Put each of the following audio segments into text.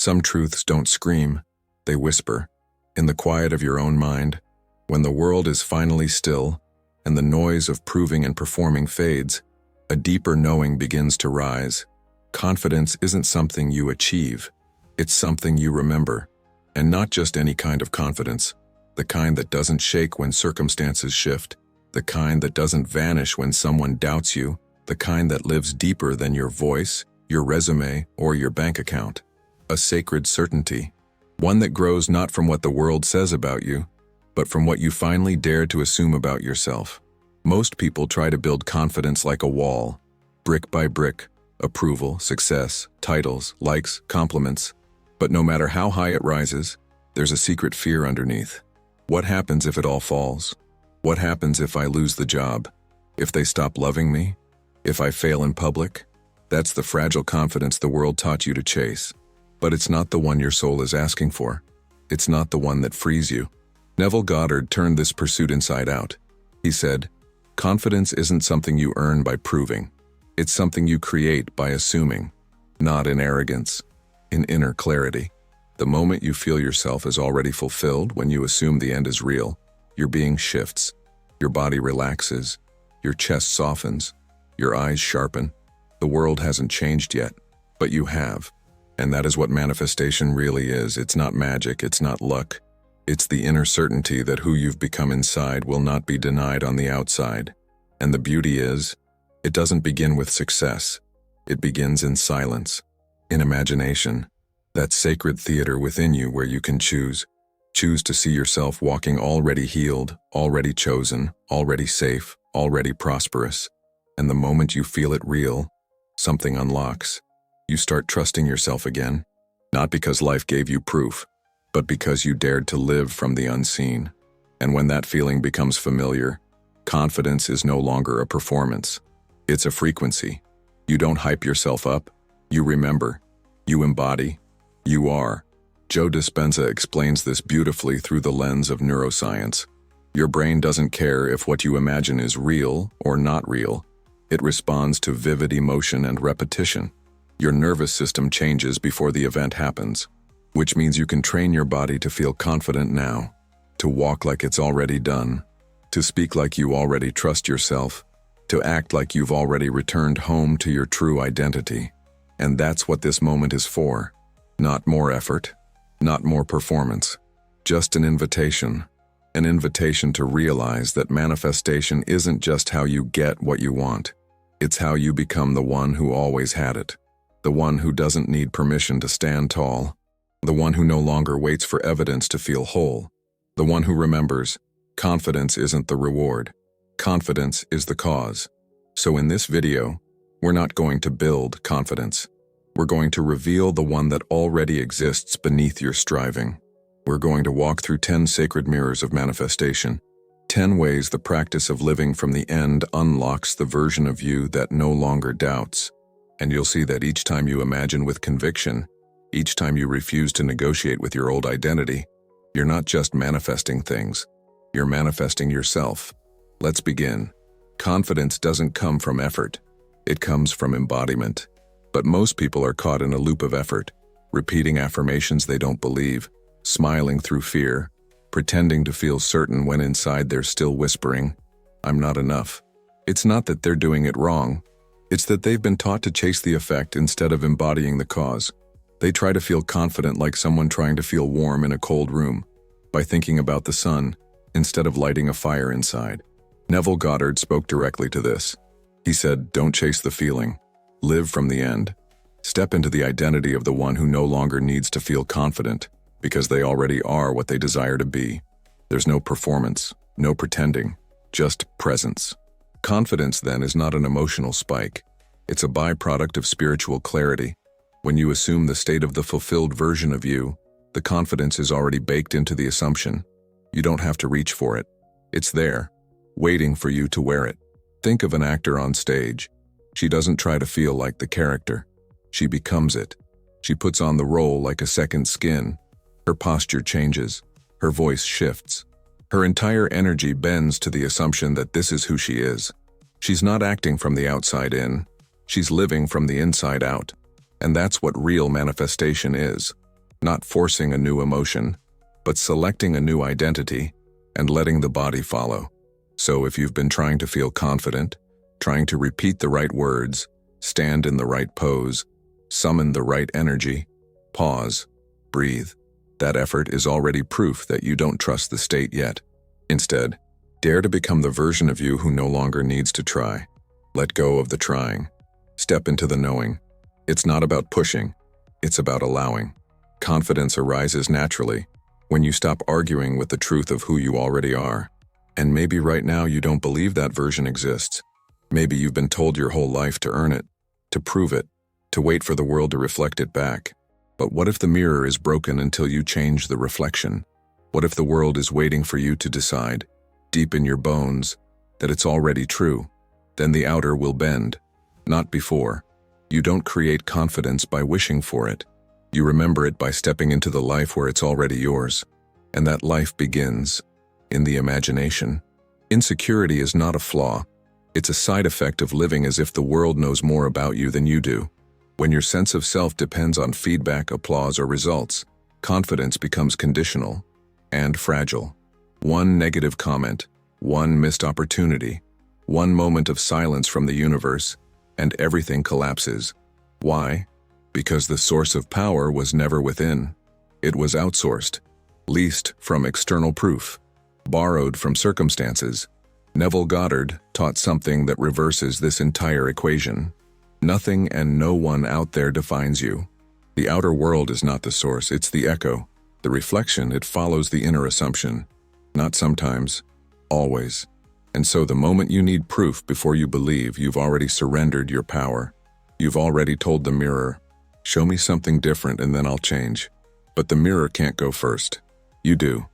Some truths don't scream, they whisper, in the quiet of your own mind. When the world is finally still, and the noise of proving and performing fades, a deeper knowing begins to rise. Confidence isn't something you achieve, it's something you remember. And not just any kind of confidence, the kind that doesn't shake when circumstances shift, the kind that doesn't vanish when someone doubts you, the kind that lives deeper than your voice, your resume, or your bank account. A sacred certainty, one that grows not from what the world says about you, but from what you finally dare to assume about yourself. Most people try to build confidence like a wall, brick by brick, approval, success, titles, likes, compliments. But no matter how high it rises, there's a secret fear underneath. What happens if it all falls? What happens if I lose the job? If they stop loving me? If I fail in public? That's the fragile confidence the world taught you to chase. But it's not the one your soul is asking for. It's not the one that frees you. Neville Goddard turned this pursuit inside out. He said, "Confidence isn't something you earn by proving. It's something you create by assuming, not in arrogance, in inner clarity. The moment you feel yourself as already fulfilled, when you assume the end is real, your being shifts, your body relaxes, your chest softens, your eyes sharpen. The world hasn't changed yet, but you have. And that is what manifestation really is. It's not magic, it's not luck. It's the inner certainty that who you've become inside will not be denied on the outside. And the beauty is, it doesn't begin with success. It begins in silence, in imagination, that sacred theater within you where you can choose to see yourself walking already healed, already chosen, already safe, already prosperous. And the moment you feel it real, something unlocks. You start trusting yourself again, not because life gave you proof, but because you dared to live from the unseen. And when that feeling becomes familiar, confidence is no longer a performance. It's a frequency. You don't hype yourself up. You remember. You embody. You are. Joe Dispenza explains this beautifully through the lens of neuroscience. Your brain doesn't care if what you imagine is real or not real. It responds to vivid emotion and repetition. Your nervous system changes before the event happens, which means you can train your body to feel confident now, to walk like it's already done, to speak like you already trust yourself, to act like you've already returned home to your true identity. And that's what this moment is for. Not more effort, not more performance, just an invitation to realize that manifestation isn't just how you get what you want. It's how you become the one who always had it. The one who doesn't need permission to stand tall, the one who no longer waits for evidence to feel whole, the one who remembers, confidence isn't the reward, confidence is the cause. So in this video, we're not going to build confidence. We're going to reveal the one that already exists beneath your striving. We're going to walk through 10 sacred mirrors of manifestation, 10 ways the practice of living from the end unlocks the version of you that no longer doubts. And you'll see that each time you imagine with conviction, each time you refuse to negotiate with your old identity, you're not just manifesting things, you're manifesting yourself. Let's begin. Confidence doesn't come from effort, it comes from embodiment. But most people are caught in a loop of effort, repeating affirmations they don't believe, smiling through fear, pretending to feel certain when inside they're still whispering, "I'm not enough." It's not that they're doing it wrong. It's that they've been taught to chase the effect instead of embodying the cause. They try to feel confident like someone trying to feel warm in a cold room, by thinking about the sun instead of lighting a fire inside. Neville Goddard spoke directly to this. He said, "Don't chase the feeling. Live from the end. Step into the identity of the one who no longer needs to feel confident, because they already are what they desire to be. There's no performance, no pretending, just presence." Confidence, then, is not an emotional spike. It's a byproduct of spiritual clarity. When you assume the state of the fulfilled version of you, the confidence is already baked into the assumption. You don't have to reach for it. It's there, waiting for you to wear it. Think of an actor on stage. She doesn't try to feel like the character. She becomes it. She puts on the role like a second skin. Her posture changes. Her voice shifts. Her entire energy bends to the assumption that this is who she is. She's not acting from the outside in. She's living from the inside out. And that's what real manifestation is. not forcing a new emotion, but selecting a new identity and letting the body follow. So if you've been trying to feel confident, trying to repeat the right words, stand in the right pose, summon the right energy, pause, breathe. That effort is already proof that you don't trust the state yet. Instead, dare to become the version of you who no longer needs to try. Let go of the trying. Step into the knowing. It's not about pushing, it's about allowing. Confidence arises naturally when you stop arguing with the truth of who you already are. And maybe right now you don't believe that version exists. Maybe you've been told your whole life to earn it, to prove it, to wait for the world to reflect it back. But what if the mirror is broken until you change the reflection? What if the world is waiting for you to decide, deep in your bones, that it's already true? Then the outer will bend, not before. You don't create confidence by wishing for it. You remember it by stepping into the life where it's already yours. And that life begins in the imagination. Insecurity is not a flaw. It's a side effect of living as if the world knows more about you than you do. When your sense of self depends on feedback, applause, or results, confidence becomes conditional and fragile. One negative comment, one missed opportunity, one moment of silence from the universe, and everything collapses. Why? Because the source of power was never within. It was outsourced, leased from external proof, borrowed from circumstances. Neville Goddard taught something that reverses this entire equation. Nothing and no one out there defines you. The outer world is not the source, it's the echo. The reflection, it follows the inner assumption. Not sometimes, always. And so the moment you need proof before you believe, you've already surrendered your power. You've already told the mirror, show me something different and then I'll change. But the mirror can't go first. You do.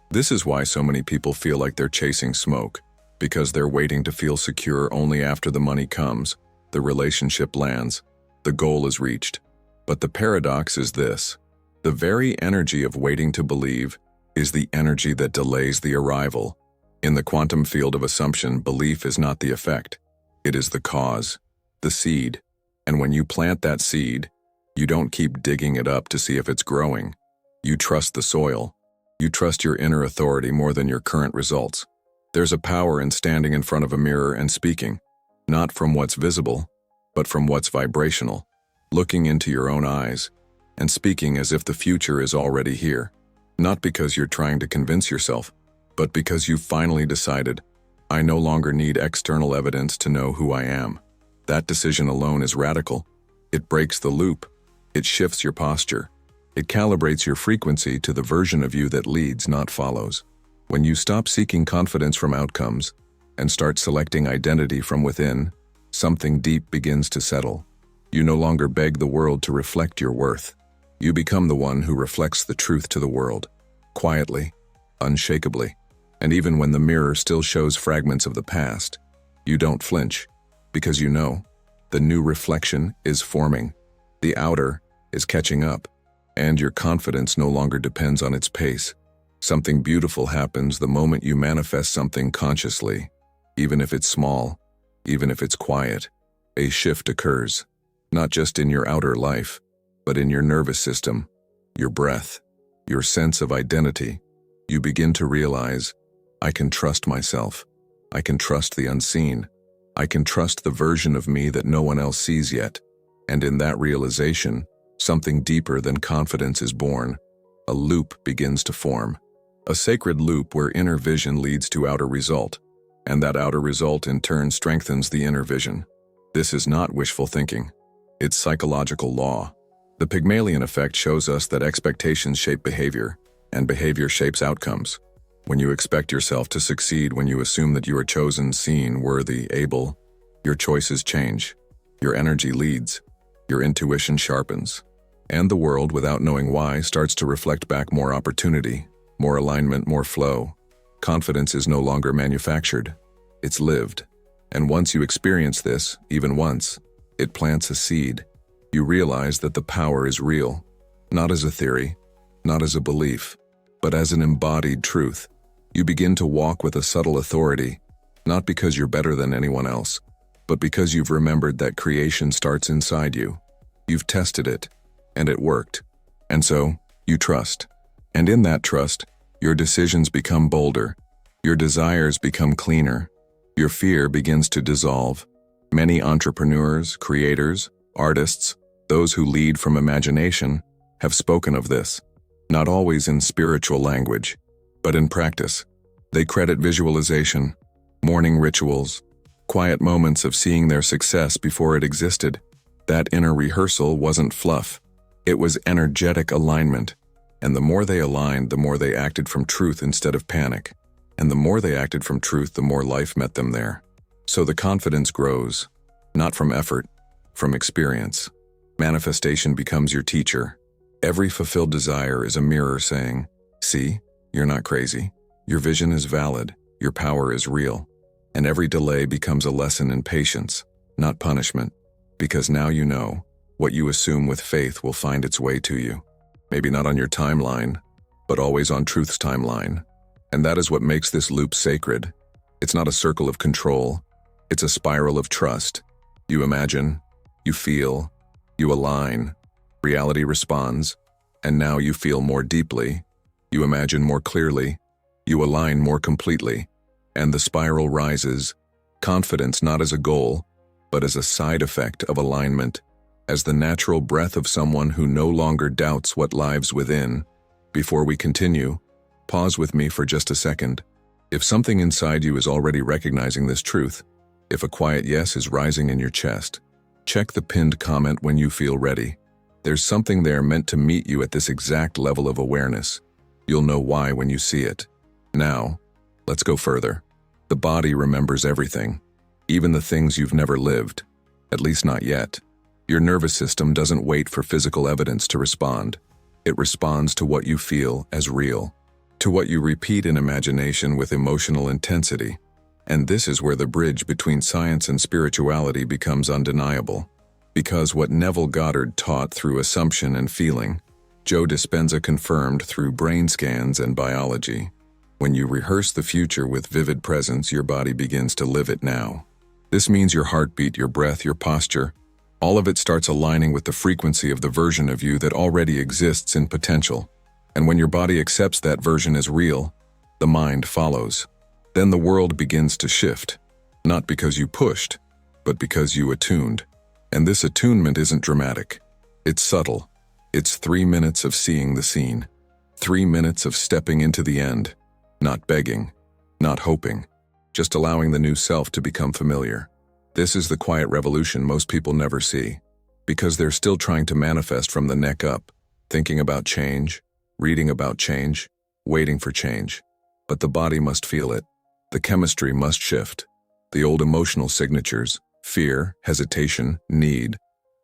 This is why so many people feel like they're chasing smoke, because they're waiting to feel secure only after the money comes, the relationship lands, the goal is reached. But the paradox is this: the very energy of waiting to believe is the energy that delays the arrival. In the quantum field of assumption, belief is not the effect. It is the cause, the seed. And when you plant that seed, you don't keep digging it up to see if it's growing. You trust the soil. You trust your inner authority more than your current results. There's a power in standing in front of a mirror and speaking, not from what's visible, but from what's vibrational, looking into your own eyes and speaking as if the future is already here. Not because you're trying to convince yourself, but because you've finally decided, I no longer need external evidence to know who I am. That decision alone is radical. It breaks the loop. It shifts your posture. It calibrates your frequency to the version of you that leads, not follows. When you stop seeking confidence from outcomes and start selecting identity from within, something deep begins to settle. You no longer beg the world to reflect your worth. You become the one who reflects the truth to the world, quietly, unshakably. And even when the mirror still shows fragments of the past, you don't flinch, because you know the new reflection is forming. The outer is catching up, and your confidence no longer depends on its pace. Something beautiful happens the moment you manifest something consciously, even if it's small, even if it's quiet. A shift occurs, not just in your outer life, but in your nervous system, your breath, your sense of identity. You begin to realize, I can trust myself. I can trust the unseen. I can trust the version of me that no one else sees yet. And in that realization, something deeper than confidence is born. A loop begins to form. A sacred loop where inner vision leads to outer result, and that outer result in turn strengthens the inner vision. This is not wishful thinking. It's psychological law. The Pygmalion effect shows us that expectations shape behavior, and behavior shapes outcomes. When you expect yourself to succeed, when you assume that you are chosen, seen, worthy, able, your choices change. Your energy leads. Your intuition sharpens. And the world, without knowing why, starts to reflect back more opportunity, more alignment, more flow. Confidence is no longer manufactured. It's lived. And once you experience this, even once, it plants a seed. You realize that the power is real, not as a theory, not as a belief, but as an embodied truth. You begin to walk with a subtle authority, not because you're better than anyone else, but because you've remembered that creation starts inside you. You've tested it, and it worked. And so, You trust. And in that trust, your decisions become bolder. Your desires become cleaner. Your fear begins to dissolve. Many entrepreneurs, creators, artists, those who lead from imagination, have spoken of this, not always in spiritual language, but in practice. They credit visualization, morning rituals, quiet moments of seeing their success before it existed. That inner rehearsal wasn't fluff. It was energetic alignment. And the more they aligned, the more they acted from truth instead of panic. And the more they acted from truth, the more life met them there. So the confidence grows, not from effort, from experience. Manifestation becomes your teacher. Every fulfilled desire is a mirror saying, "See, you're not crazy. Your vision is valid. Your power is real." And every delay becomes a lesson in patience, not punishment. Because now you know, what you assume with faith will find its way to you. Maybe not on your timeline, but always on truth's timeline. And that is what makes this loop sacred. It's not a circle of control. It's a spiral of trust. You imagine, you feel, you align, reality responds, and now you feel more deeply, you imagine more clearly, you align more completely, and the spiral rises, confidence not as a goal, but as a side effect of alignment, as the natural breath of someone who no longer doubts what lives within. Before we continue, pause with me for just a second. If something inside you is already recognizing this truth, if a quiet yes is rising in your chest, check the pinned comment when you feel ready. There's something there meant to meet you at this exact level of awareness. You'll know why when you see it. Now, let's go further. The body remembers everything, even the things you've never lived, at least not yet. Your nervous system doesn't wait for physical evidence to respond. It responds to what you feel as real, to what you repeat in imagination with emotional intensity. And this is where the bridge between science and spirituality becomes undeniable. Because what Neville Goddard taught through assumption and feeling, Joe Dispenza confirmed through brain scans and biology. When you rehearse the future with vivid presence, your body begins to live it now. This means your heartbeat, your breath, your posture, all of it starts aligning with the frequency of the version of you that already exists in potential. And when your body accepts that version as real, the mind follows. Then the world begins to shift, not because you pushed, but because you attuned. And this attunement isn't dramatic. It's subtle. It's 3 minutes of seeing the scene. 3 minutes of stepping into the end. Not begging, not hoping, just allowing the new self to become familiar. This is the quiet revolution most people never see, because they're still trying to manifest from the neck up, thinking about change, reading about change, waiting for change. But the body must feel it. The chemistry must shift. The old emotional signatures, fear, hesitation, need,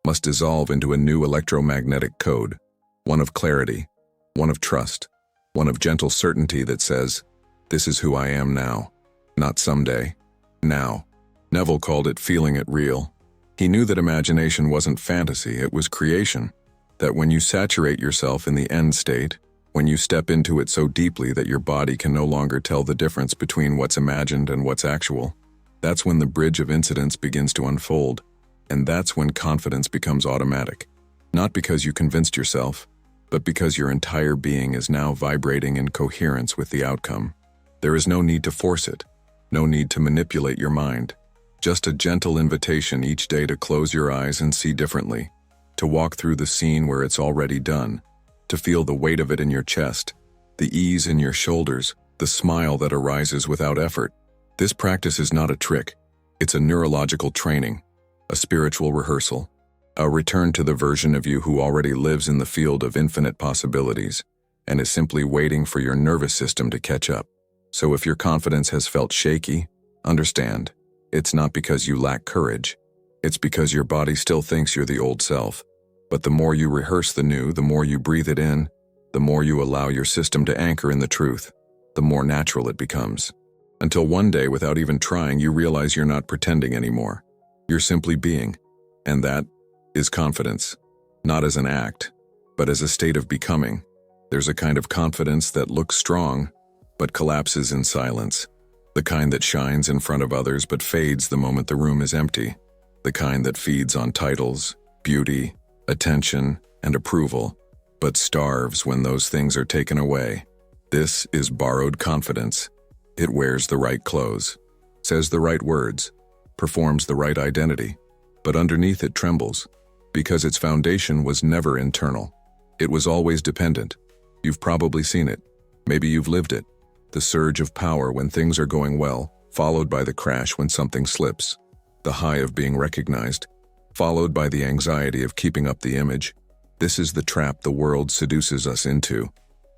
must dissolve into a new electromagnetic code, one of clarity, one of trust, one of gentle certainty that says, "This is who I am now, not someday, now." Neville called it feeling it real. He knew that imagination wasn't fantasy, it was creation. That when you saturate yourself in the end state, when you step into it so deeply that your body can no longer tell the difference between what's imagined and what's actual, that's when the bridge of incidents begins to unfold. And that's when confidence becomes automatic. Not because you convinced yourself, but because your entire being is now vibrating in coherence with the outcome. There is no need to force it, no need to manipulate your mind. Just a gentle invitation each day to close your eyes and see differently, to walk through the scene where it's already done, to feel the weight of it in your chest, the ease in your shoulders, the smile that arises without effort. This practice is not a trick. It's a neurological training, a spiritual rehearsal, a return to the version of you who already lives in the field of infinite possibilities and is simply waiting for your nervous system to catch up. So if your confidence has felt shaky, understand. It's not because you lack courage. It's because your body still thinks you're the old self. But the more you rehearse the new, the more you breathe it in, the more you allow your system to anchor in the truth, the more natural it becomes. Until one day, without even trying, you realize you're not pretending anymore. You're simply being. And that is confidence. Not as an act, but as a state of becoming. There's a kind of confidence that looks strong, but collapses in silence. The kind that shines in front of others but fades the moment the room is empty. The kind that feeds on titles, beauty, attention, and approval, but starves when those things are taken away. This is borrowed confidence. It wears the right clothes, says the right words, performs the right identity, but underneath it trembles, because its foundation was never internal. It was always dependent. You've probably seen it. Maybe you've lived it. The surge of power when things are going well, followed by the crash when something slips. The high of being recognized, followed by the anxiety of keeping up the image. This is the trap the world seduces us into.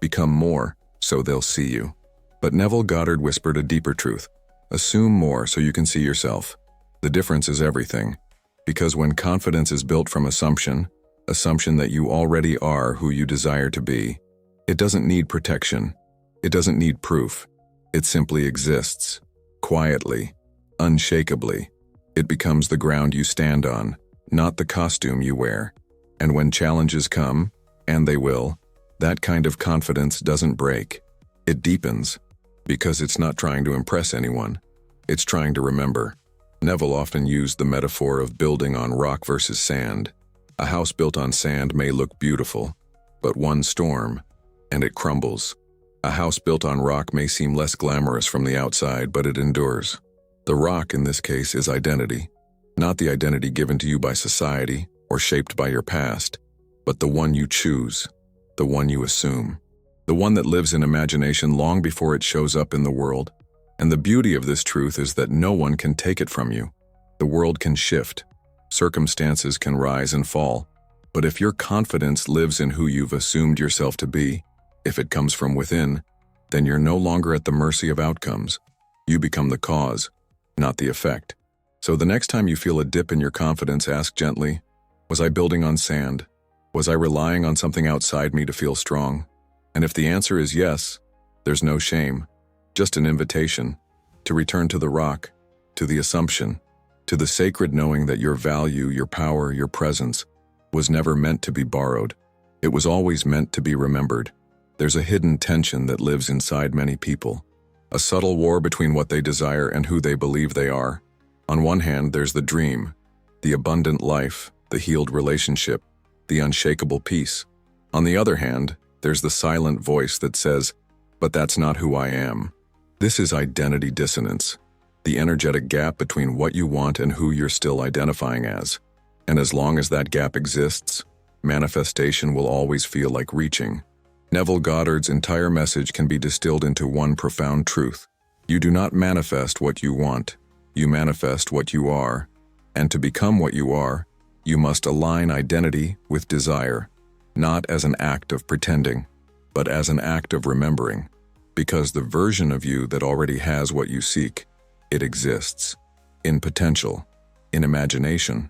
Become more, so they'll see you. But Neville Goddard whispered a deeper truth. Assume more so you can see yourself. The difference is everything. Because when confidence is built from assumption that you already are who you desire to be, it doesn't need protection. It doesn't need proof. It simply exists, quietly, unshakably. It becomes the ground you stand on, not the costume you wear. And when challenges come, and they will, that kind of confidence doesn't break. It deepens, because it's not trying to impress anyone. It's trying to remember. Neville often used the metaphor of building on rock versus sand. A house built on sand may look beautiful, but one storm, and it crumbles. A house built on rock may seem less glamorous from the outside, but it endures. The rock in this case is identity, not the identity given to you by society or shaped by your past, but the one you choose, the one you assume, the one that lives in imagination long before it shows up in the world. And the beauty of this truth is that no one can take it from you. The world can shift, circumstances can rise and fall, but if your confidence lives in who you've assumed yourself to be, if it comes from within, then you're no longer at the mercy of outcomes. You become the cause, not the effect. So the next time you feel a dip in your confidence, ask gently, was I building on sand? Was I relying on something outside me to feel strong? And if the answer is yes, there's no shame, just an invitation to return to the rock, to the assumption, to the sacred knowing that your value, your power, your presence was never meant to be borrowed. It was always meant to be remembered. There's a hidden tension that lives inside many people, a subtle war between what they desire and who they believe they are. On one hand, there's the dream, the abundant life, the healed relationship, the unshakable peace. On the other hand, there's the silent voice that says, but that's not who I am. This is identity dissonance, the energetic gap between what you want and who you're still identifying as. And as long as that gap exists, manifestation will always feel like reaching. Neville Goddard's entire message can be distilled into one profound truth. You do not manifest what you want, you manifest what you are. And to become what you are, you must align identity with desire, not as an act of pretending, but as an act of remembering. Because the version of you that already has what you seek, it exists, in potential, in imagination,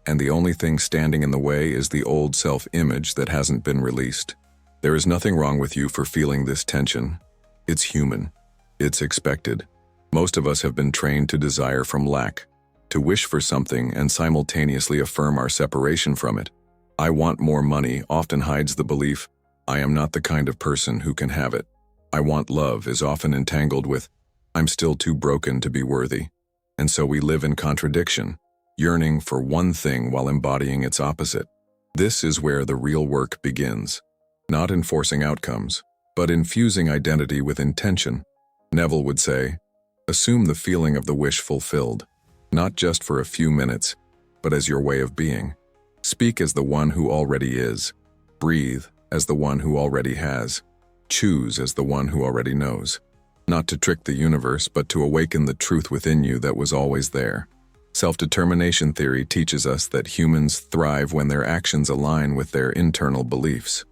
and the only thing standing in the way is the old self-image that hasn't been released. There is nothing wrong with you for feeling this tension. It's human. It's expected. Most of us have been trained to desire from lack, to wish for something and simultaneously affirm our separation from it. I want more money often hides the belief, I am not the kind of person who can have it. I want love is often entangled with, I'm still too broken to be worthy. And so we live in contradiction, yearning for one thing while embodying its opposite. This is where the real work begins. Not in forcing outcomes, but infusing identity with intention. Neville would say, assume the feeling of the wish fulfilled, not just for a few minutes, but as your way of being. Speak as the one who already is. Breathe as the one who already has. Choose as the one who already knows. Not to trick the universe, but to awaken the truth within you that was always there. Self-determination theory teaches us that humans thrive when their actions align with their internal beliefs.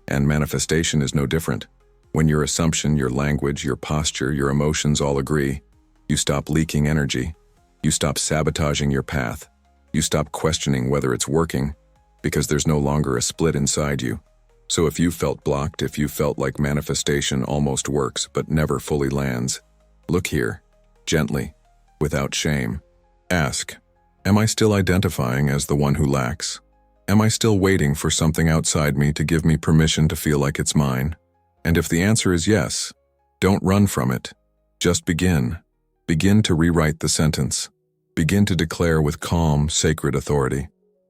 And manifestation is no different. When your assumption, your language, your posture, your emotions all agree, you stop leaking energy. You stop sabotaging your path. You stop questioning whether it's working, because there's no longer a split inside you. So if you felt blocked, if you felt like manifestation almost works but never fully lands, look here, gently, without shame. Ask, am I still identifying as the one who lacks? Am I still waiting for something outside me to give me permission to feel like it's mine? And if the answer is yes, don't run from it. Just begin. Begin to rewrite the sentence. Begin to declare with calm, sacred authority,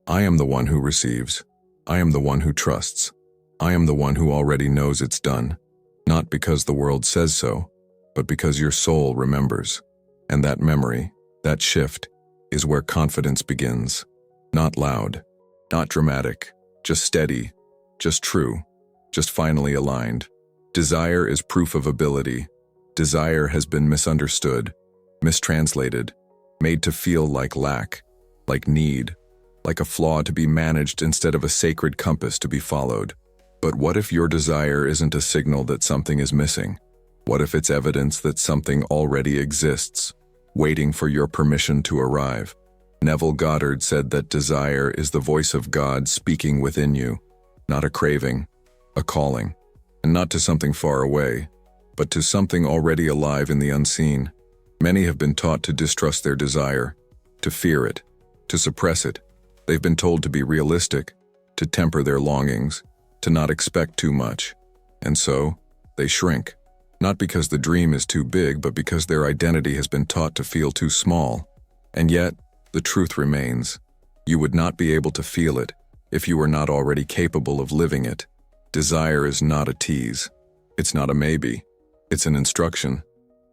I am the one who receives. I am the one who trusts. I am the one who already knows it's done, not because the world says so, but because your soul remembers. And that memory, that shift, is where confidence begins. Not loud, not dramatic, just steady, just true, just finally aligned. Desire is proof of ability. Desire has been misunderstood, mistranslated, made to feel like lack, like need, like a flaw to be managed instead of a sacred compass to be followed. But what if your desire isn't a signal that something is missing? What if it's evidence that something already exists, waiting for your permission to arrive? Neville Goddard said that desire is the voice of God speaking within you, not a craving, a calling, and not to something far away, but to something already alive in the unseen. Many have been taught to distrust their desire, to fear it, to suppress it. They've been told to be realistic, to temper their longings, to not expect too much. And so, they shrink, not because the dream is too big, but because their identity has been taught to feel too small. And yet, the truth remains. You would not be able to feel it if you were not already capable of living it. Desire is not a tease. It's not a maybe. It's an instruction,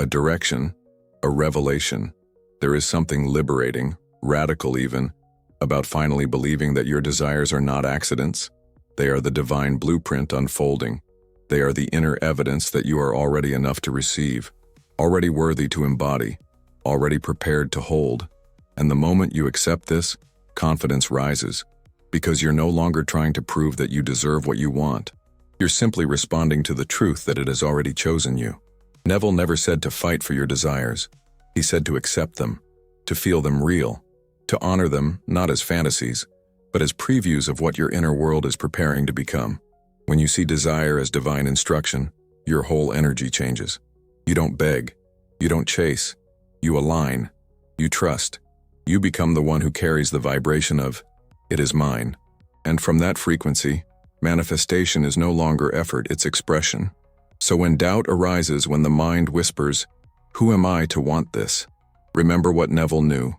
a direction, a revelation. There is something liberating, radical even, about finally believing that your desires are not accidents. They are the divine blueprint unfolding. They are the inner evidence that you are already enough to receive, already worthy to embody, already prepared to hold. And the moment you accept this, confidence rises, because you're no longer trying to prove that you deserve what you want. You're simply responding to the truth that it has already chosen you. Neville never said to fight for your desires. He said to accept them, to feel them real, to honor them not as fantasies, but as previews of what your inner world is preparing to become. When you see desire as divine instruction, your whole energy changes. You don't beg, you don't chase, you align, you trust. You become the one who carries the vibration of, "It is mine." And from that frequency, manifestation is no longer effort, it's expression. So when doubt arises, when the mind whispers, "Who am I to want this?" remember what Neville knew.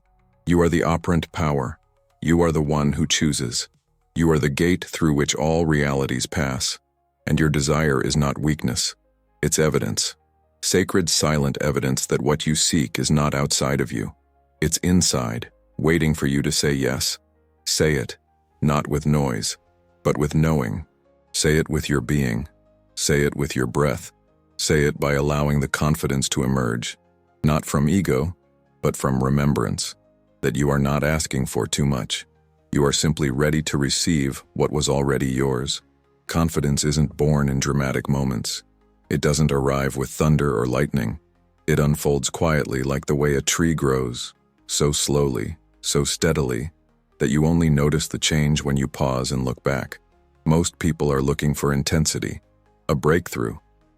You are the operant power. You are the one who chooses. You are the gate through which all realities pass. And your desire is not weakness. It's evidence. Sacred, silent evidence that what you seek is not outside of you. It's inside, waiting for you to say yes. Say it, not with noise, but with knowing. Say it with your being. Say it with your breath. Say it by allowing the confidence to emerge, not from ego, but from remembrance, that you are not asking for too much. You are simply ready to receive what was already yours. Confidence isn't born in dramatic moments. It doesn't arrive with thunder or lightning. It unfolds quietly like the way a tree grows, so slowly, so steadily, that you only notice the change when you pause and look back. Most people are looking for intensity, a breakthrough,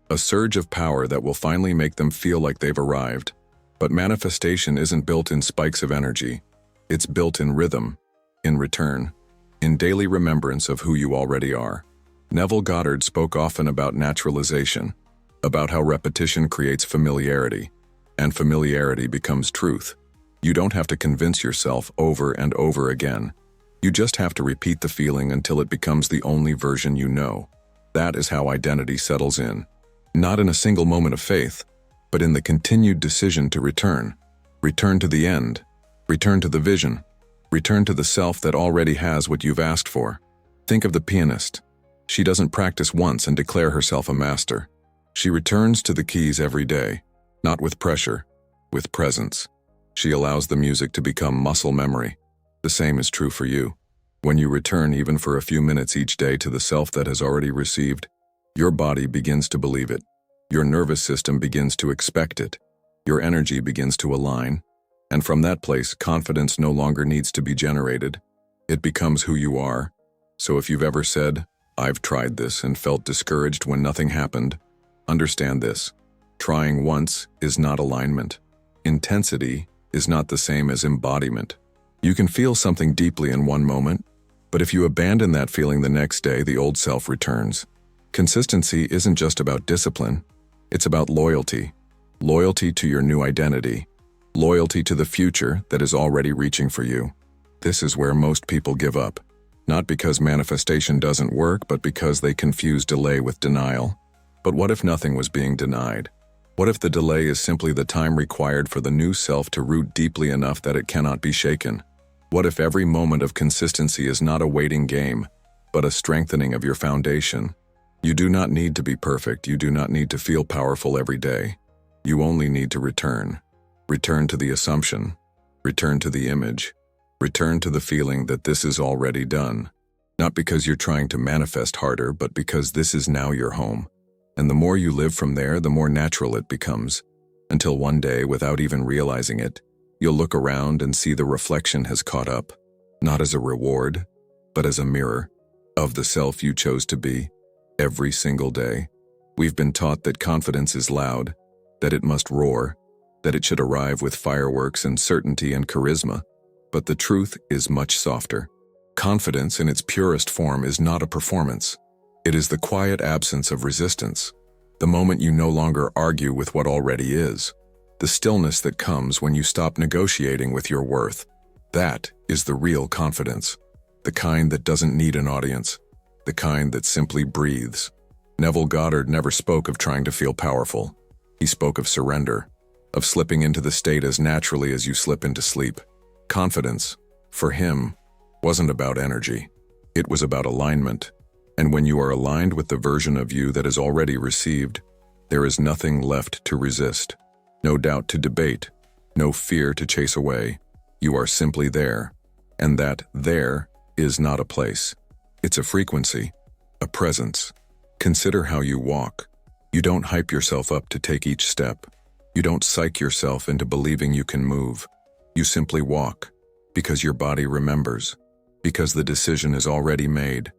a surge of power that will finally make them feel like they've arrived. But manifestation isn't built in spikes of energy. It's built in rhythm, in return, in daily remembrance of who you already are. Neville Goddard spoke often about naturalization, about how repetition creates familiarity, and familiarity becomes truth. You don't have to convince yourself over and over again. You just have to repeat the feeling until it becomes the only version you know. That is how identity settles in. Not in a single moment of faith, but in the continued decision to return. Return to the end. Return to the vision. Return to the self that already has what you've asked for. Think of the pianist. She doesn't practice once and declare herself a master. She returns to the keys every day, not with pressure, with presence. She allows the music to become muscle memory. The same is true for you. When you return even for a few minutes each day to the self that has already received, your body begins to believe it. Your nervous system begins to expect it. Your energy begins to align. And from that place, confidence no longer needs to be generated. It becomes who you are. So if you've ever said, "I've tried this," and felt discouraged when nothing happened, understand this. Trying once is not alignment. Intensity is not the same as embodiment. You can feel something deeply in one moment, but if you abandon that feeling the next day, the old self returns. Consistency isn't just about discipline. It's about loyalty. Loyalty to your new identity. Loyalty to the future that is already reaching for you. This is where most people give up. Not because manifestation doesn't work, but because they confuse delay with denial. But what if nothing was being denied? What if the delay is simply the time required for the new self to root deeply enough that it cannot be shaken? What if every moment of consistency is not a waiting game, but a strengthening of your foundation? You do not need to be perfect. You do not need to feel powerful every day. You only need to return. Return to the assumption. Return to the image. Return to the feeling that this is already done. Not because you're trying to manifest harder, but because this is now your home. And the more you live from there, the more natural it becomes, until one day, without even realizing it, you'll look around and see the reflection has caught up, not as a reward, but as a mirror of the self you chose to be every single day. We've been taught that confidence is loud, that it must roar, that it should arrive with fireworks and certainty and charisma, but the truth is much softer. Confidence in its purest form is not a performance. It is the quiet absence of resistance, the moment you no longer argue with what already is, the stillness that comes when you stop negotiating with your worth. That is the real confidence, the kind that doesn't need an audience, the kind that simply breathes. Neville Goddard never spoke of trying to feel powerful. He spoke of surrender, of slipping into the state as naturally as you slip into sleep. Confidence, for him, wasn't about energy. It was about alignment. And when you are aligned with the version of you that is already received, there is nothing left to resist, no doubt to debate, no fear to chase away. You are simply there, and that there is not a place. It's a frequency, a presence. Consider how you walk. You don't hype yourself up to take each step. You don't psych yourself into believing you can move. You simply walk, because your body remembers, because the decision is already made.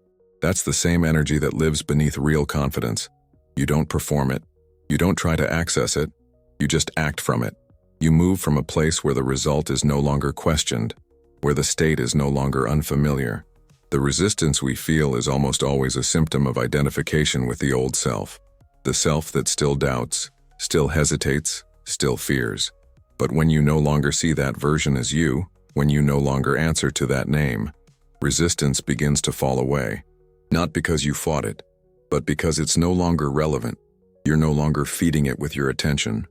That's the same energy that lives beneath real confidence. You don't perform it. You don't try to access it. You just act from it. You move from a place where the result is no longer questioned, where the state is no longer unfamiliar. The resistance we feel is almost always a symptom of identification with the old self, the self that still doubts, still hesitates, still fears. But when you no longer see that version as you, when you no longer answer to that name, resistance begins to fall away. Not because you fought it, but because it's no longer relevant. You're no longer feeding it with your attention.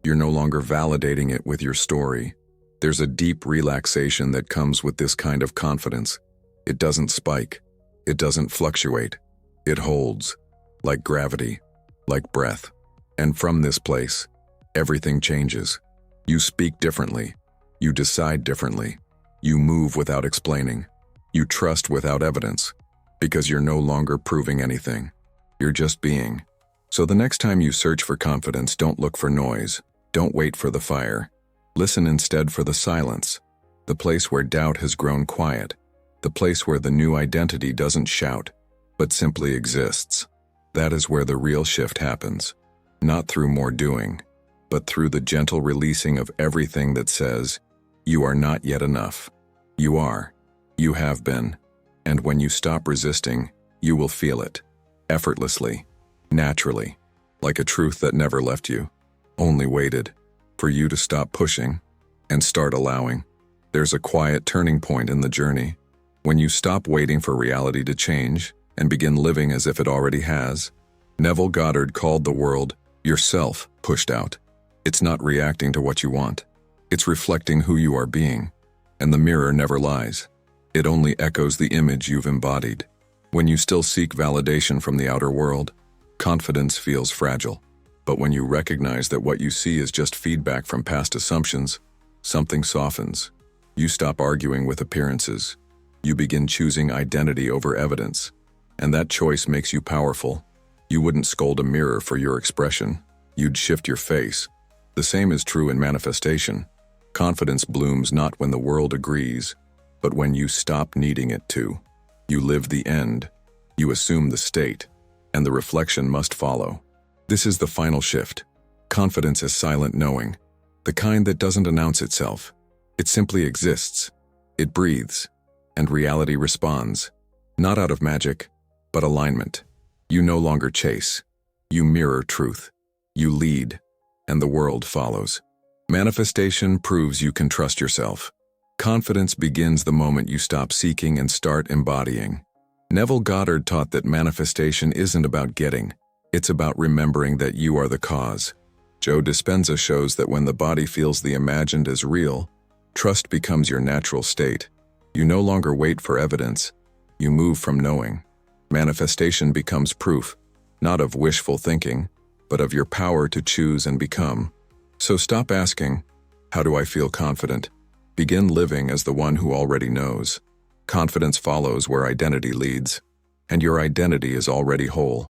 You're no longer validating it with your story. There's a deep relaxation that comes with this kind of confidence. It doesn't spike. It doesn't fluctuate. It holds, like gravity, like breath. And from this place, everything changes. You speak differently. You decide differently. You move without explaining. You trust without evidence. Because you're no longer proving anything. You're just being. So the next time you search for confidence, don't look for noise. Don't wait for the fire. Listen instead for the silence. The place where doubt has grown quiet. The place where the new identity doesn't shout, but simply exists. That is where the real shift happens. Not through more doing, but through the gentle releasing of everything that says, you are not yet enough. You are. You have been. And when you stop resisting, you will feel it, effortlessly, naturally, like a truth that never left you, only waited for you to stop pushing and start allowing. There's a quiet turning point in the journey, when you stop waiting for reality to change and begin living as if it already has. Neville Goddard called the world yourself pushed out. It's not reacting to what you want. It's reflecting who you are being, and the mirror never lies. It only echoes the image you've embodied. When you still seek validation from the outer world, confidence feels fragile. But when you recognize that what you see is just feedback from past assumptions, something softens. You stop arguing with appearances. You begin choosing identity over evidence. And that choice makes you powerful. You wouldn't scold a mirror for your expression. You'd shift your face. The same is true in manifestation. Confidence blooms not when the world agrees, but when you stop needing it to. You live the end, you assume the state, and the reflection must follow. This is the final shift. Confidence is silent knowing, the kind that doesn't announce itself. It simply exists. It breathes, and reality responds, not out of magic, but alignment. You no longer chase. You mirror truth. You lead, and the world follows. Manifestation proves you can trust yourself. Confidence begins the moment you stop seeking and start embodying. Neville Goddard taught that manifestation isn't about getting, it's about remembering that you are the cause. Joe Dispenza shows that when the body feels the imagined as real, trust becomes your natural state. You no longer wait for evidence, you move from knowing. Manifestation becomes proof, not of wishful thinking, but of your power to choose and become. So stop asking, how do I feel confident? Begin living as the one who already knows. Confidence follows where identity leads, and your identity is already whole.